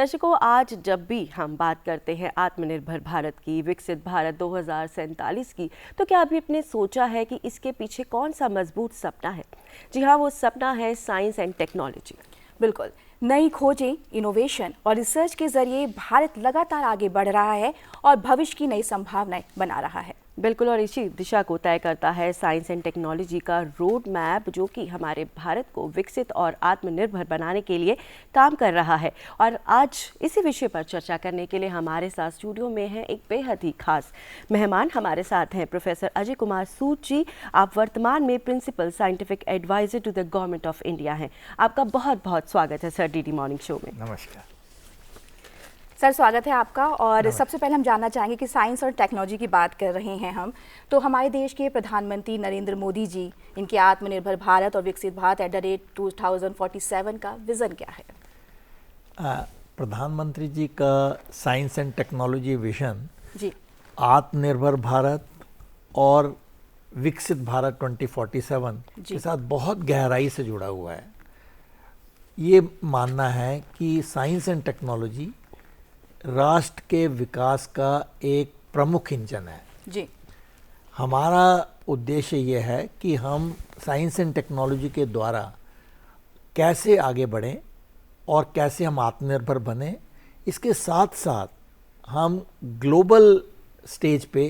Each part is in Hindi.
दर्शकों, आज जब भी हम बात करते हैं आत्मनिर्भर भारत की, विकसित भारत 2047 की, तो क्या अभी आपने सोचा है कि इसके पीछे कौन सा मजबूत सपना है? जी हाँ, वो सपना है साइंस एंड टेक्नोलॉजी। बिल्कुल, नई खोजें, इनोवेशन और रिसर्च के जरिए भारत लगातार आगे बढ़ रहा है और भविष्य की नई संभावनाएं बना रहा है। बिल्कुल, और इसी दिशा को तय करता है साइंस एंड टेक्नोलॉजी का रोड मैप, जो कि हमारे भारत को विकसित और आत्मनिर्भर बनाने के लिए काम कर रहा है। और आज इसी विषय पर चर्चा करने के लिए हमारे साथ स्टूडियो में हैं एक बेहद ही खास मेहमान। हमारे साथ हैं प्रोफेसर अजय कुमार सूद जी। आप वर्तमान में principal scientific adviser to the government of India हैं। आपका बहुत बहुत स्वागत है सर डीडी मॉर्निंग शो में। नमस्कार सर, स्वागत है आपका। और सबसे पहले हम जानना चाहेंगे कि साइंस और टेक्नोलॉजी की बात कर रहे हैं हम, तो हमारे देश के प्रधानमंत्री नरेंद्र मोदी जी, इनके आत्मनिर्भर भारत और विकसित भारत @2047 का विजन क्या है? प्रधानमंत्री जी का साइंस एंड टेक्नोलॉजी विजन जी आत्मनिर्भर भारत और विकसित भारत 2047 के साथ बहुत गहराई से जुड़ा हुआ है। ये मानना है कि साइंस एंड टेक्नोलॉजी राष्ट्र के विकास का एक प्रमुख इंजन है। जी, हमारा उद्देश्य ये है कि हम साइंस एंड टेक्नोलॉजी के द्वारा कैसे आगे बढ़ें और कैसे हम आत्मनिर्भर बने। इसके साथ साथ हम ग्लोबल स्टेज पे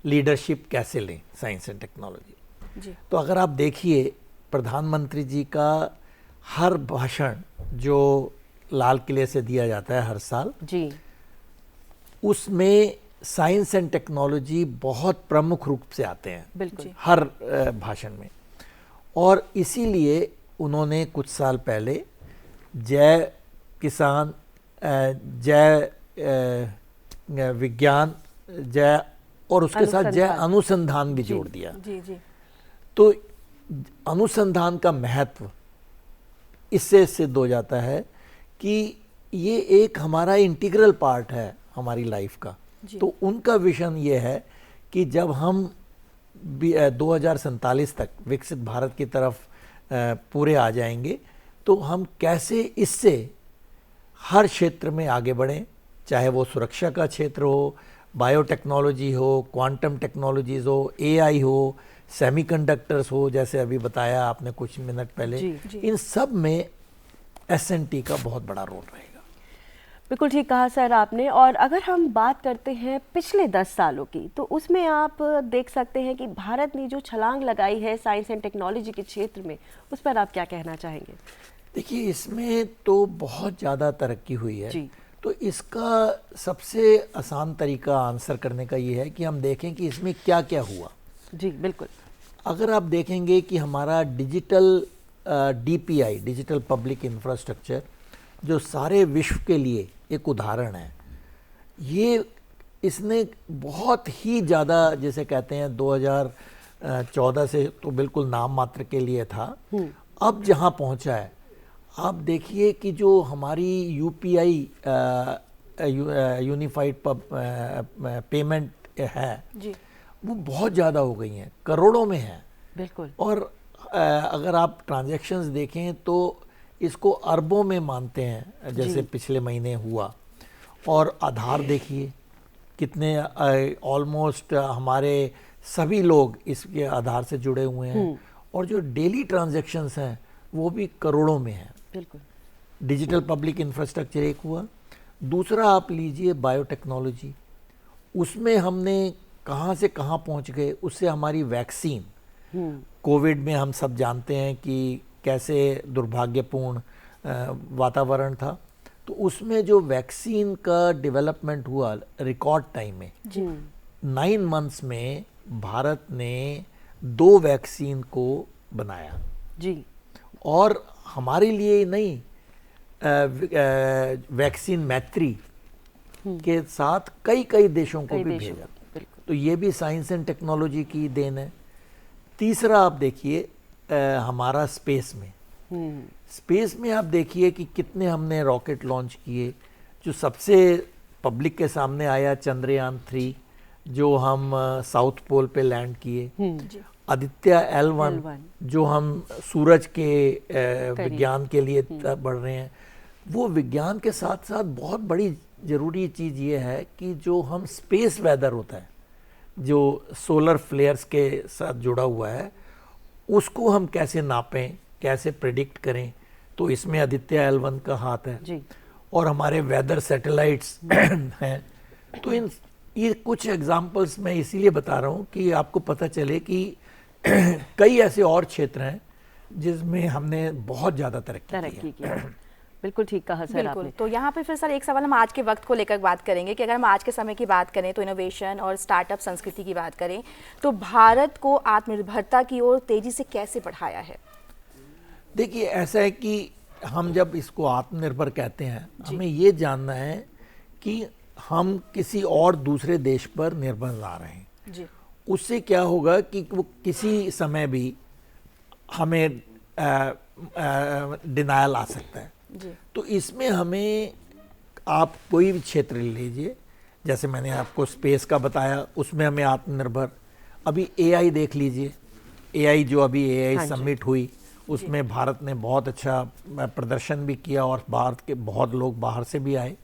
लीडरशिप कैसे लें साइंस एंड टेक्नोलॉजी। जी, तो अगर आप देखिए प्रधानमंत्री जी का हर भाषण जो लाल किले से दिया जाता है हर साल जी, उसमें साइंस एंड टेक्नोलॉजी बहुत प्रमुख रूप से आते हैं। बिल्कुल, हर भाषण में। और इसीलिए उन्होंने कुछ साल पहले जय किसान, जय विज्ञान, जय और उसके साथ जय अनुसंधान भी जोड़ दिया। जी, जी, तो अनुसंधान का महत्व इससे सिद्ध हो जाता है कि ये एक हमारा इंटीग्रल पार्ट है हमारी लाइफ का। तो उनका विजन ये है कि जब हम 2047 तक विकसित भारत की तरफ पूरे आ जाएंगे, तो हम कैसे इससे हर क्षेत्र में आगे बढ़ें, चाहे वो सुरक्षा का क्षेत्र हो, बायोटेक्नोलॉजी हो, क्वांटम टेक्नोलॉजीज हो, एआई हो, सेमीकंडक्टर्स हो, जैसे अभी बताया आपने कुछ मिनट पहले। इन सब में एसएनटी का बहुत बड़ा रोल रहेगा। बिल्कुल ठीक कहा सर आपने। और अगर हम बात करते हैं पिछले 10 सालों की, तो उसमें आप देख सकते हैं कि भारत ने जो छलांग लगाई है साइंस एंड टेक्नोलॉजी के क्षेत्र में, उस पर आप क्या कहना चाहेंगे? देखिए, इसमें तो बहुत ज़्यादा तरक्की हुई है। जी, तो इसका सबसे आसान तरीका आंसर करने का ये है कि हम देखें कि इसमें क्या क्या हुआ। जी, बिल्कुल। अगर आप देखेंगे कि हमारा digital DPI, digital public infrastructure, जो सारे विश्व के लिए एक उदाहरण है, ये इसने बहुत ही ज़्यादा, जैसे कहते हैं 2014 से तो बिल्कुल नाम मात्र के लिए था, अब जहाँ पहुँचा है, आप देखिए कि जो हमारी यूपीआई यूनिफाइड पेमेंट है जी, वो बहुत ज़्यादा हो गई हैं, करोड़ों में है। बिल्कुल। और अगर आप ट्रांजैक्शंस देखें तो इसको अरबों में मानते हैं, जैसे पिछले महीने हुआ। और आधार देखिए कितने, ऑलमोस्ट हमारे सभी लोग इसके आधार से जुड़े हुए हैं। और जो डेली ट्रांजैक्शंस हैं वो भी करोड़ों में हैं। बिल्कुल, डिजिटल पब्लिक इंफ्रास्ट्रक्चर एक हुआ। दूसरा आप लीजिए बायोटेक्नोलॉजी, उसमें हमने कहाँ से कहाँ पहुँच गए। उससे हमारी वैक्सीन, कोविड में हम सब जानते हैं कि कैसे दुर्भाग्यपूर्ण वातावरण था, तो उसमें जो वैक्सीन का डेवलपमेंट हुआ रिकॉर्ड टाइम में, 9 मंथ्स में भारत ने 2 वैक्सीन को बनाया। जी, और हमारे लिए नहीं, वैक्सीन मैत्री के साथ कई कई देशों को भी भेजा। तो ये भी साइंस एंड टेक्नोलॉजी की देन है। तीसरा आप देखिए हमारा स्पेस में आप देखिए कि कितने हमने रॉकेट लॉन्च किए। जो सबसे पब्लिक के सामने आया चंद्रयान 3, जो हम साउथ पोल पे लैंड किए। आदित्य L1 जो हम सूरज के विज्ञान के लिए बढ़ रहे हैं। वो विज्ञान के साथ साथ बहुत बड़ी ज़रूरी चीज़ ये है कि जो हम स्पेस वेदर होता है, जो सोलर फ्लेयर्स के साथ जुड़ा हुआ है, उसको हम कैसे नापें, कैसे प्रेडिक्ट करें। तो इसमें आदित्य L1 का हाथ है जी। और हमारे वेदर सैटेलाइट्स हैं। तो ये कुछ एग्जांपल्स मैं इसीलिए बता रहा हूँ कि आपको पता चले कि कई ऐसे और क्षेत्र हैं जिसमें हमने बहुत ज़्यादा तरक्की की है। बिल्कुल ठीक कहा सर आपने। तो यहाँ पे फिर सर एक सवाल हम आज के वक्त को लेकर बात करेंगे कि अगर हम आज के समय की बात करें तो इनोवेशन और स्टार्टअप संस्कृति की बात करें तो भारत को आत्मनिर्भरता की ओर तेजी से कैसे बढ़ाया है? देखिए, ऐसा है कि हम जब इसको आत्मनिर्भर कहते हैं, हमें ये जानना है कि हम किसी और दूसरे देश पर निर्भर ना रहें जी। उससे क्या होगा कि वो किसी समय भी हमें डिनायल आ सकता है जी। तो इसमें हमें, आप कोई भी क्षेत्र ले लीजिए, जैसे मैंने आपको स्पेस का बताया, उसमें हमें आत्मनिर्भर। अभी एआई देख लीजिए, एआई जो अभी एआई समिट हुई उसमें भारत ने बहुत अच्छा प्रदर्शन भी किया और भारत के बहुत लोग बाहर से भी आए।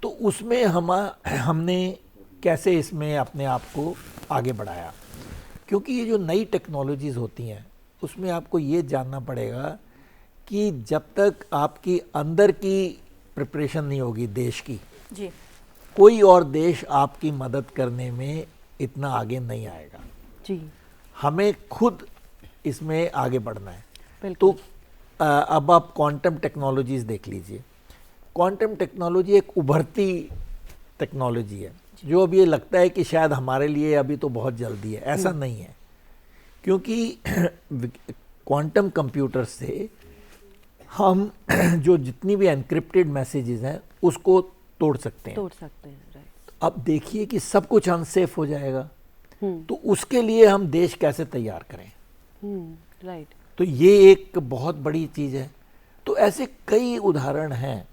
तो उसमें हमने कैसे इसमें अपने आप को आगे बढ़ाया, क्योंकि ये जो नई टेक्नोलॉजीज़ होती हैं उसमें आपको ये जानना पड़ेगा कि जब तक आपकी अंदर की प्रिपरेशन नहीं होगी देश की, जी। कोई और देश आपकी मदद करने में इतना आगे नहीं आएगा। जी। हमें खुद इसमें आगे बढ़ना है। बिल्कुल। तो अब आप क्वांटम टेक्नोलॉजीज़ देख लीजिए। क्वांटम टेक्नोलॉजी एक उभरती टेक्नोलॉजी है जो अभी ये लगता है कि शायद हमारे लिए अभी तो बहुत जल्दी है। ऐसा नहीं है, क्योंकि क्वांटम कंप्यूटर से हम जो जितनी भी एनक्रिप्टेड मैसेजेस हैं उसको तोड़ सकते हैं। राइट। अब देखिए कि सब कुछ अनसेफ हो जाएगा, तो उसके लिए हम देश कैसे तैयार करें। राइट। तो ये एक बहुत बड़ी चीज़ है। तो ऐसे कई उदाहरण हैं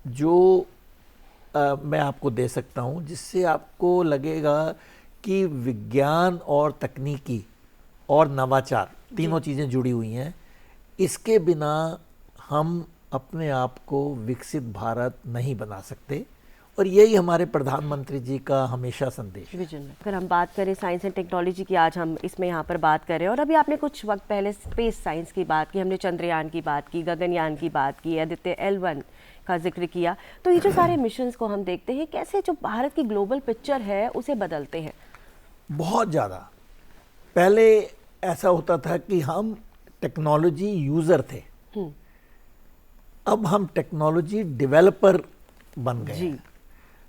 जो मैं आपको दे सकता हूँ जिससे आपको लगेगा कि विज्ञान और तकनीकी और नवाचार तीनों चीज़ें जुड़ी हुई हैं। इसके बिना हम अपने आप को विकसित भारत नहीं बना सकते, और यही हमारे प्रधानमंत्री जी का हमेशा संदेश है। विजन है। अगर हम बात करें साइंस एंड टेक्नोलॉजी की, आज हम इसमें यहाँ पर बात कर रहे हैं, और अभी आपने कुछ वक्त पहले स्पेस साइंस की बात की, हमने चंद्रयान की बात की, गगनयान की बात की, आदित्य L1 का जिक्र किया। तो ये जो सारे मिशंस को हम देखते हैं, कैसे जो भारत की ग्लोबल पिक्चर है उसे बदलते हैं? बहुत ज़्यादा। पहले ऐसा होता था कि हम टेक्नोलॉजी यूज़र थे, अब हम टेक्नोलॉजी डेवलपर बन गए हैं।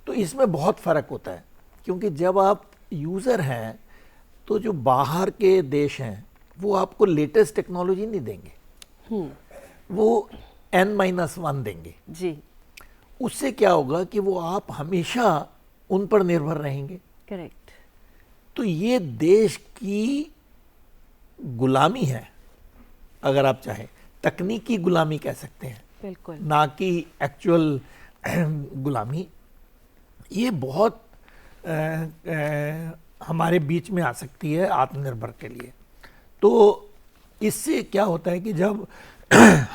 तो इसमें बहुत फ़र्क होता है, क्योंकि जब आप यूज़र हैं तो जो बाहर के देश हैं वो आपको लेटेस्ट टेक्नोलॉजी नहीं देंगे, वो N-1 देंगे। जी। उससे क्या होगा कि वो आप हमेशा उन पर निर्भर रहेंगे। करेक्ट। तो ये देश की गुलामी है, अगर आप चाहें तकनीकी गुलामी कह सकते हैं, बिल्कुल, ना कि एक्चुअल गुलामी। ये बहुत हमारे बीच में आ सकती है आत्मनिर्भर के लिए। तो इससे क्या होता है कि जब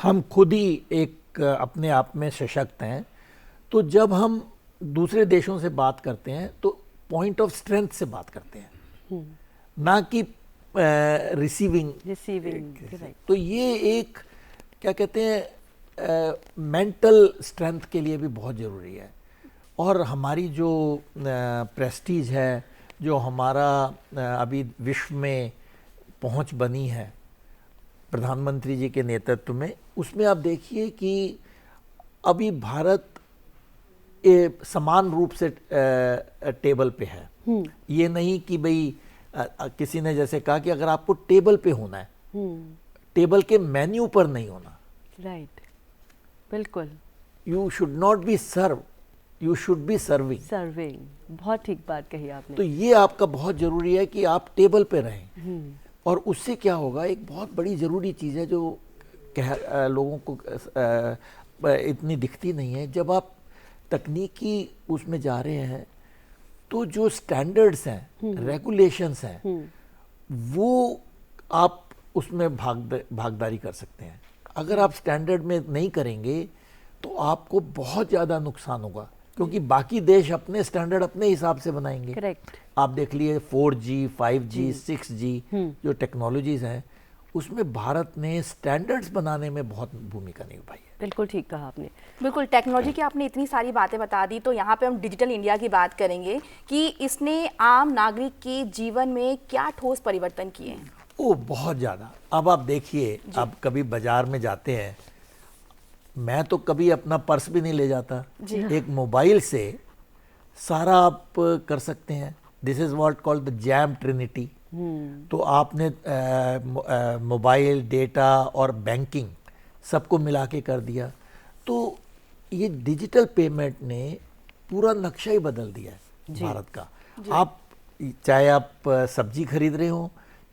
हम खुद ही एक अपने आप में सशक्त हैं, तो जब हम दूसरे देशों से बात करते हैं तो पॉइंट ऑफ स्ट्रेंथ से बात करते हैं, ना कि रिसीविंग। तो ये एक क्या कहते हैं मेंटल स्ट्रेंथ के लिए भी बहुत ज़रूरी है। और हमारी जो प्रेस्टीज है, जो हमारा अभी विश्व में पहुंच बनी है प्रधानमंत्री जी के नेतृत्व में, उसमें आप देखिए कि अभी भारत समान रूप से टेबल पे है। ये नहीं कि भाई किसी ने जैसे कहा कि अगर आपको टेबल पे होना है, टेबल के मेन्यू पर नहीं होना। राइट, बिल्कुल। You should not be serve, you should be serving. बहुत ठीक बात कही आपने। तो ये आपका बहुत जरूरी है कि आप टेबल पे रहें। और उससे क्या होगा, एक बहुत बड़ी जरूरी चीज़ है जो लोगों को इतनी दिखती नहीं है, जब आप तकनीकी उसमें जा रहे हैं तो जो स्टैंडर्ड्स हैं, रेगुलेशंस हैं, वो आप उसमें भागीदारी कर सकते हैं। अगर आप स्टैंडर्ड में नहीं करेंगे तो आपको बहुत ज़्यादा नुकसान होगा, क्योंकि बाकी देश अपने स्टैंडर्ड अपने हिसाब से बनाएंगे। करेक्ट। आप देख लिए 4G, 5G, 6G जो टेक्नोलॉजीज हैं, उसमें भारत ने स्टैंडर्ड्स बनाने में बहुत भूमिका निभाई है। बिल्कुल ठीक कहा आपने। बिल्कुल, टेक्नोलॉजी की आपने इतनी सारी बातें बता दी, तो यहाँ पे हम डिजिटल इंडिया की बात करेंगे कि इसने आम नागरिक के जीवन में क्या ठोस परिवर्तन किए हैं। ओ बहुत ज़्यादा। अब आप देखिए, अब कभी बाजार में जाते हैं, मैं तो कभी अपना पर्स भी नहीं ले जाता, एक मोबाइल से सारा आप कर सकते हैं। This is what called the jam Trinity. तो आपने मोबाइल, डेटा और बैंकिंग सबको मिला के कर दिया। तो ये डिजिटल पेमेंट ने पूरा नक्शा ही बदल दिया है भारत का। आप चाहे आप सब्जी खरीद रहे हो,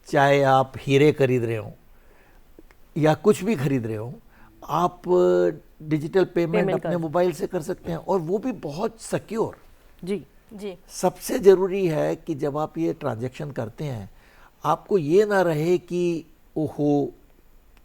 चाहे आप हीरे खरीद रहे हो, या कुछ भी खरीद रहे हो, आप डिजिटल पेमेंट अपने मोबाइल से कर सकते हैं, और वो भी बहुत सिक्योर। जी जी। सबसे ज़रूरी है कि जब आप ये ट्रांजैक्शन करते हैं, आपको ये ना रहे कि ओहो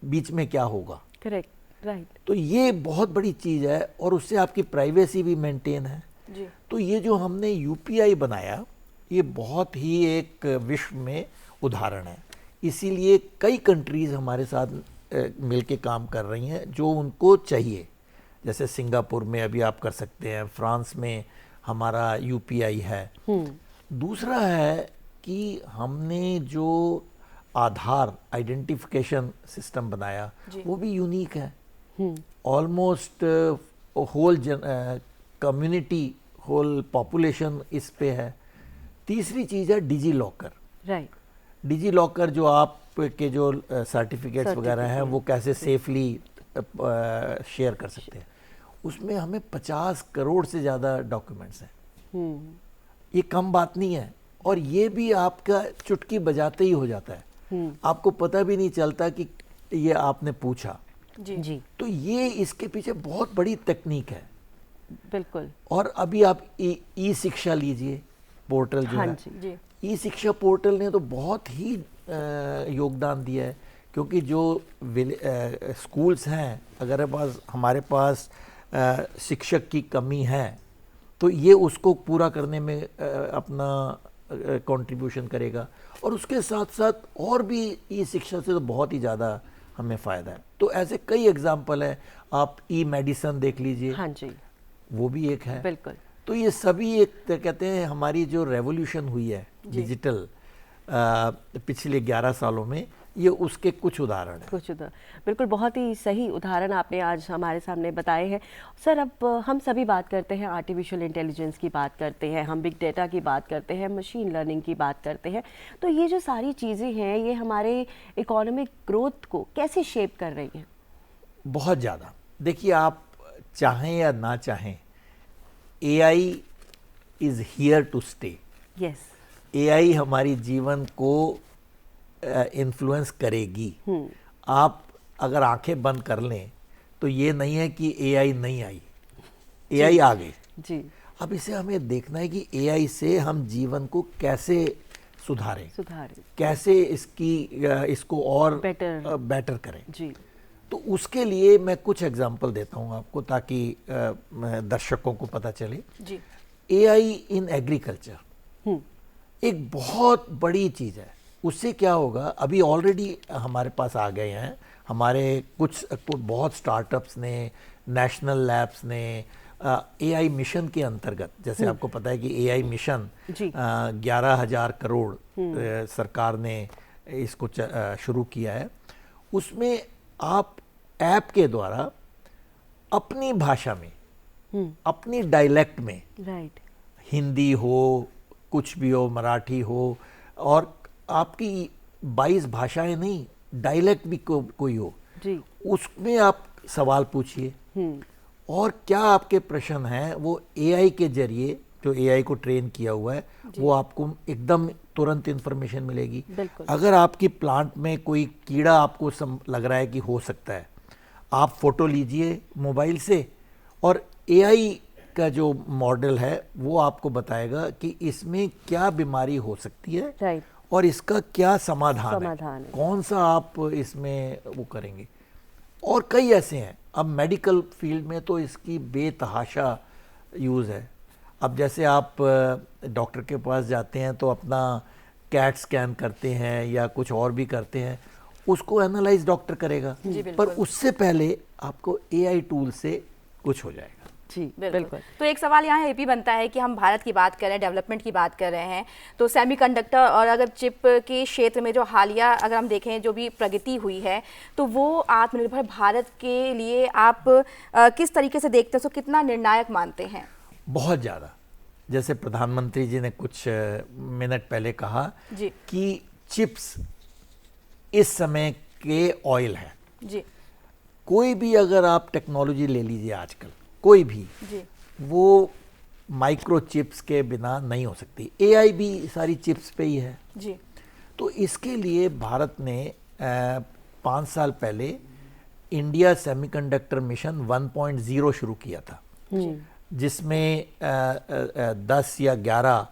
बीच में क्या होगा। Correct, right. तो ये बहुत बड़ी चीज़ है, और उससे आपकी प्राइवेसी भी मेंटेन है। जी। तो ये जो हमने यूपीआई बनाया, ये बहुत ही एक विश्व में उदाहरण है। इसीलिए कई कंट्रीज़ हमारे साथ मिलके काम कर रही हैं जो उनको चाहिए। जैसे सिंगापुर में अभी आप कर सकते हैं, फ्रांस में हमारा यूपीआई है। दूसरा है कि हमने जो आधार आइडेंटिफिकेशन सिस्टम बनाया, वो भी यूनिक है। Almost whole community, whole population इस पे है। तीसरी चीज़ है DigiLocker. Right. DigiLocker जो आप के जो सर्टिफिकेट्स वगैरह हैं, वो कैसे सेफली शेयर कर सकते हैं। उसमें हमें 50 करोड़ से ज़्यादा डॉक्यूमेंट्स हैं। ये कम बात नहीं है, और ये भी आपका चुटकी बजाते ही हो जाता है। आपको पता भी नहीं चलता कि ये आपने पूछा। जी जी। तो ये इसके पीछे बहुत बड़ी तकनीक है। बिल्कुल। और अभी आप ई शिक्षा लीजिए, पोर्टल जो हाँ है, जी। ई शिक्षा पोर्टल ने तो बहुत ही योगदान दिया है। क्योंकि जो स्कूल्स हैं, अगर हमारे पास शिक्षक की कमी है, तो ये उसको पूरा करने में अपना कंट्रीब्यूशन करेगा। और उसके साथ साथ और भी ई शिक्षा से तो बहुत ही ज़्यादा हमें फ़ायदा है। तो ऐसे कई एग्जाम्पल हैं। आप ई मेडिसिन देख लीजिए, हाँ जी, वो भी एक है। बिल्कुल। तो ये सभी एक कहते हैं हमारी जो रेवोल्यूशन हुई है डिजिटल पिछले 11 सालों में, ये उसके कुछ उदाहरण हैं। कुछ उदाहरण, बिल्कुल, बहुत ही सही उदाहरण आपने आज हमारे सामने बताए हैं। सर, अब हम सभी बात करते हैं आर्टिफिशियल इंटेलिजेंस की, बात करते हैं हम बिग डेटा की, बात करते हैं मशीन लर्निंग की, बात करते हैं। तो ये जो सारी चीज़ें हैं, ये हमारे इकोनॉमिक ग्रोथ को कैसे शेप कर रही हैं? बहुत ज़्यादा। देखिए, आप चाहें या ना चाहें, AI is here to stay. Yes. AI हमारी जीवन को इन्फ्लुएंस करेगी। आप अगर आंखें बंद कर लें तो ये नहीं है कि AI नहीं आई, AI आ गई जी। अब इसे हमें देखना है कि AI से हम जीवन को कैसे सुधारें, कैसे इसको और बेटर करें। जी। तो उसके लिए मैं कुछ एग्जांपल देता हूं आपको, ताकि दर्शकों को पता चले। जी। AI इन एग्रीकल्चर एक बहुत बड़ी चीज़ है। उससे क्या होगा, अभी ऑलरेडी हमारे पास आ गए हैं। हमारे कुछ बहुत स्टार्टअप्स ने, नेशनल लैब्स ने AI मिशन के अंतर्गत, जैसे आपको पता है कि AI मिशन 11,000 करोड़ सरकार ने इसको शुरू किया है। उसमें आप ऐप के द्वारा अपनी भाषा में, अपनी डायलेक्ट में, राइट, हिंदी हो, कुछ भी हो, मराठी हो, और आपकी 22 भाषाएं नहीं, डायलेक्ट भी कोई हो जी, उसमें आप सवाल पूछिए, और क्या आपके प्रश्न हैं वो AI के जरिए, जो AI को ट्रेन किया हुआ है, वो आपको एकदम तुरंत इंफॉर्मेशन मिलेगी। अगर आपकी प्लांट में कोई कीड़ा आपको लग रहा है कि हो सकता है, आप फोटो लीजिए मोबाइल से, और AI का जो मॉडल है वो आपको बताएगा कि इसमें क्या बीमारी हो सकती है, राइट, और इसका क्या समाधान है, कौन सा आप इसमें वो करेंगे। और कई ऐसे हैं। अब मेडिकल फील्ड में तो इसकी बेतहाशा यूज़ है। अब जैसे आप डॉक्टर के पास जाते हैं तो अपना कैट स्कैन करते हैं या कुछ और भी करते हैं, उसको एनालाइज डॉक्टर करेगा, पर उससे पहले आपको एआई टूल से कुछ हो जाएगा। जी बिल्कुल। तो एक सवाल यहाँ ये भी बनता है कि हम भारत की बात कर रहे हैं, डेवलपमेंट की बात कर रहे हैं, तो सेमीकंडक्टर और अगर चिप के क्षेत्र में जो हालिया अगर हम देखें जो भी प्रगति हुई है, तो वो आत्मनिर्भर भारत के लिए आप किस तरीके से देखते हैं, उसको कितना निर्णायक मानते हैं? बहुत ज़्यादा। जैसे प्रधानमंत्री जी ने कुछ मिनट पहले कहा जी कि चिप्स इस समय के ऑयल है। जी कोई भी अगर आप टेक्नोलॉजी ले लीजिए आजकल, कोई भी जी वो माइक्रो चिप्स के बिना नहीं हो सकती। एआई भी सारी चिप्स पे ही है जी। तो इसके लिए भारत ने 5 साल पहले इंडिया सेमीकंडक्टर मिशन 1.0 शुरू किया था, जिसमें 10 या 11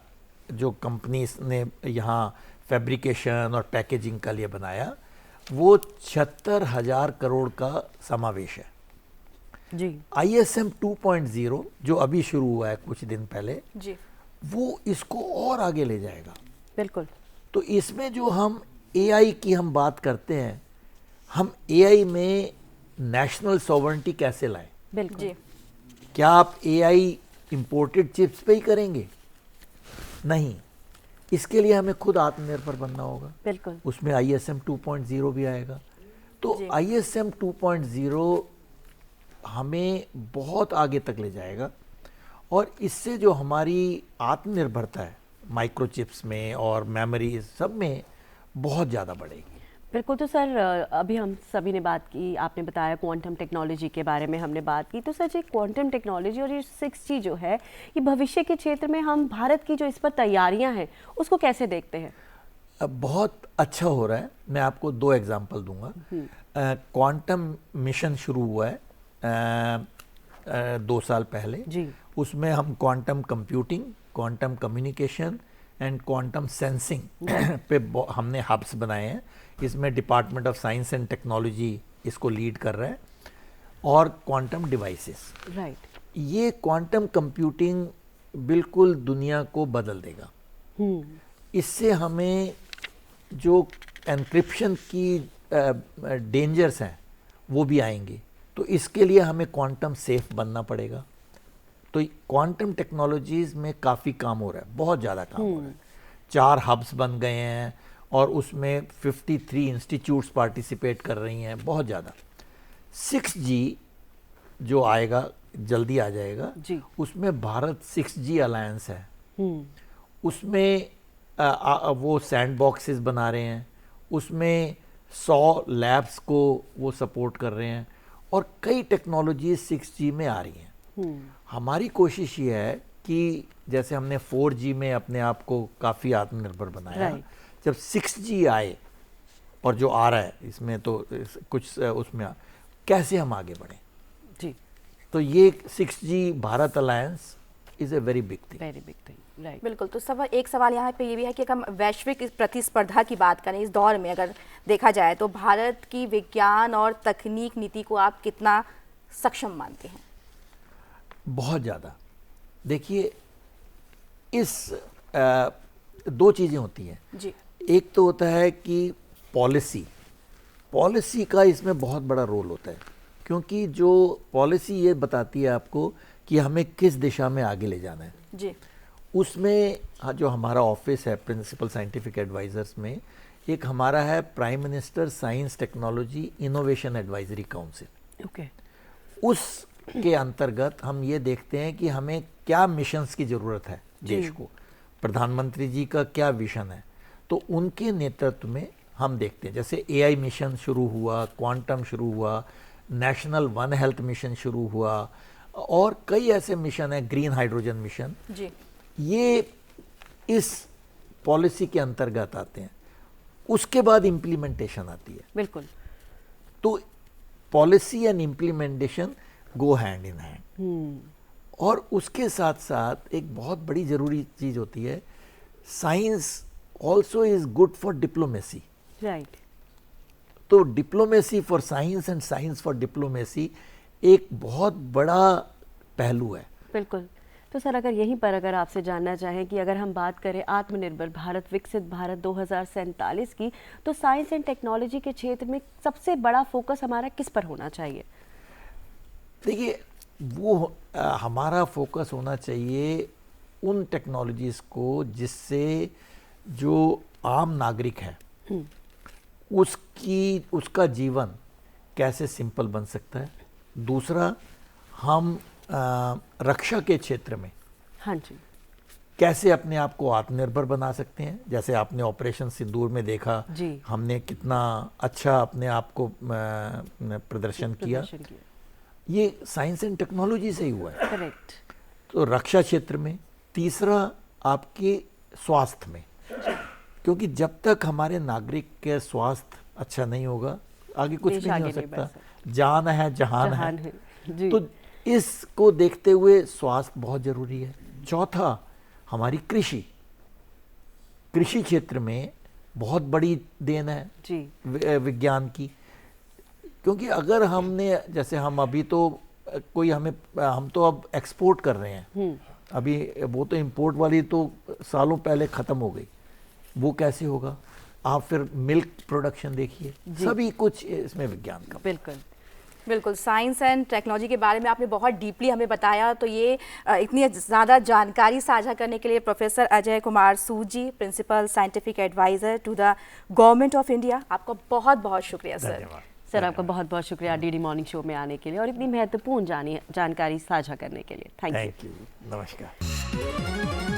जो कंपनीज ने यहाँ फैब्रिकेशन और पैकेजिंग के लिए बनाया, वो 76,000 करोड़ का समावेश है जी। ISM 2.0 जो अभी शुरू हुआ है कुछ दिन पहले जी, वो इसको और आगे ले जाएगा। बिल्कुल। तो इसमें जो हम AI की हम बात करते हैं, हम AI में नेशनल सॉवरेंटी कैसे लाएं? बिल्कुल जी। क्या आप AI इंपोर्टेड चिप्स पे ही करेंगे? नहीं, इसके लिए हमें खुद आत्मनिर्भर बनना होगा। बिल्कुल। उसमें ISM 2.0 भी आएगा। तो जी। ISM 2.0 हमें बहुत आगे तक ले जाएगा और इससे जो हमारी आत्मनिर्भरता है माइक्रोचिप्स में और मेमोरी सब में बहुत ज़्यादा बढ़ेगी। बिल्कुल। तो सर अभी हम सभी ने बात की, आपने बताया क्वांटम टेक्नोलॉजी के बारे में हमने बात की, तो सर ये क्वांटम टेक्नोलॉजी और ये 6G जो है, ये भविष्य के क्षेत्र में हम भारत की जो इस पर तैयारियां हैं उसको कैसे देखते हैं? बहुत अच्छा हो रहा है। मैं आपको 2 एग्जांपल दूंगा। क्वांटम मिशन शुरू हुआ है 2 साल पहले जी। उसमें हम quantum computing, quantum communication and quantum sensing पे हमने हब्स बनाए हैं। इसमें department of science and technology इसको लीड कर रहा है और क्वांटम डिवाइसेस। राइट। ये क्वांटम कंप्यूटिंग बिल्कुल दुनिया को बदल देगा। इससे हमें जो एन्क्रिप्शन की डेंजर्स हैं वो भी आएंगे, तो इसके लिए हमें क्वांटम सेफ बनना पड़ेगा। तो क्वांटम टेक्नोलॉजीज में काफ़ी काम हो रहा है, बहुत ज़्यादा काम हो रहा है। 4 हब्स बन गए हैं और उसमें 53 इंस्टीट्यूट्स पार्टिसिपेट कर रही हैं, बहुत ज़्यादा। 6G जो आएगा, जल्दी आ जाएगा जी। उसमें भारत 6G अलायंस है। उसमें वो सैंड बॉक्सेस बना रहे हैं, उसमें 100 लैब्स को वो सपोर्ट कर रहे हैं और कई टेक्नोलॉजी 6G में आ रही हैं। हमारी कोशिश ये है कि जैसे हमने 4G में अपने आप को काफ़ी आत्मनिर्भर बनाया, जब 6G आए और जो आ रहा है इसमें तो कुछ उसमें कैसे हम आगे बढ़ें जी। तो ये 6G Bharat alliance is a very big thing. Very big thing, right. बिल्कुल। तो एक सवाल यहाँ पे ये भी है कि अगर हम वैश्विक प्रतिस्पर्धा की बात करें इस दौर में, अगर देखा जाए तो भारत की विज्ञान और तकनीक नीति को आप कितना सक्षम मानते हैं? बहुत ज़्यादा। देखिए, इस 2 चीज़ें होती हैं जी। एक तो होता है कि पॉलिसी का इसमें बहुत बड़ा रोल होता है, क्योंकि जो पॉलिसी ये बताती है आपको कि हमें किस दिशा में आगे ले जाना है। जी। उसमें जो हमारा ऑफिस है प्रिंसिपल साइंटिफिक एडवाइजर्स में, एक हमारा है prime minister science technology innovation advisory council. Okay. उसके अंतर्गत हम ये देखते हैं कि हमें क्या मिशंस की ज़रूरत है देश को, प्रधानमंत्री जी का क्या विजन है, तो उनके नेतृत्व में हम देखते हैं। जैसे AI मिशन शुरू हुआ, क्वांटम शुरू हुआ, नेशनल वन हेल्थ मिशन शुरू हुआ और कई ऐसे मिशन हैं, ग्रीन हाइड्रोजन मिशन। जी। ये इस पॉलिसी के अंतर्गत आते हैं। उसके बाद इम्प्लीमेंटेशन आती है। बिल्कुल। तो policy and implementation go hand in hand. और उसके साथ साथ एक बहुत बड़ी ज़रूरी चीज़ होती है, science also is good for diplomacy. Right. तो diplomacy for science and science for diplomacy एक बहुत बड़ा पहलू है। बिल्कुल। तो सर अगर यहीं पर अगर आपसे जानना चाहें कि अगर हम बात करें आत्मनिर्भर भारत विकसित भारत 2047 की, तो साइंस एंड टेक्नोलॉजी के क्षेत्र में सबसे बड़ा फोकस हमारा किस पर होना चाहिए? देखिए, वो हमारा फोकस होना चाहिए उन टेक्नोलॉजीज़ को जिससे जो आम नागरिक है उसका जीवन कैसे सिंपल बन सकता है। दूसरा, हम रक्षा के क्षेत्र में हाँ जी कैसे अपने आप को आत्मनिर्भर बना सकते हैं। जैसे आपने ऑपरेशन सिंदूर में देखा जी, हमने कितना अच्छा अपने आप को प्रदर्शन किया। ये साइंस एंड टेक्नोलॉजी से ही हुआ है। करेक्ट। तो रक्षा क्षेत्र में। तीसरा, आपके स्वास्थ्य में, क्योंकि जब तक हमारे नागरिक के स्वास्थ्य अच्छा नहीं होगा आगे कुछ भी नहीं हो सकता। जान है जहान है जी। तो इसको देखते हुए स्वास्थ्य बहुत जरूरी है। चौथा, हमारी कृषि क्षेत्र में बहुत बड़ी देन है जी विज्ञान की, क्योंकि अगर हमने जैसे हम अभी तो कोई हम तो अब एक्सपोर्ट कर रहे हैं, अभी वो तो इंपोर्ट वाली तो सालों पहले खत्म हो गई, वो कैसे होगा। आप फिर मिल्क प्रोडक्शन देखिए, सभी कुछ इसमें विज्ञान का। बिल्कुल बिल्कुल। साइंस एंड टेक्नोलॉजी के बारे में आपने बहुत डीपली हमें बताया। तो ये इतनी ज़्यादा जानकारी साझा करने के लिए professor Ajay Kumar Sood ji, principal scientific adviser to the government of India, आपका बहुत बहुत शुक्रिया सर। सर आपका बहुत बहुत शुक्रिया डीडी मॉर्निंग शो में आने के लिए और इतनी महत्वपूर्ण जानकारी साझा करने के लिए। Thank you. नमस्कार।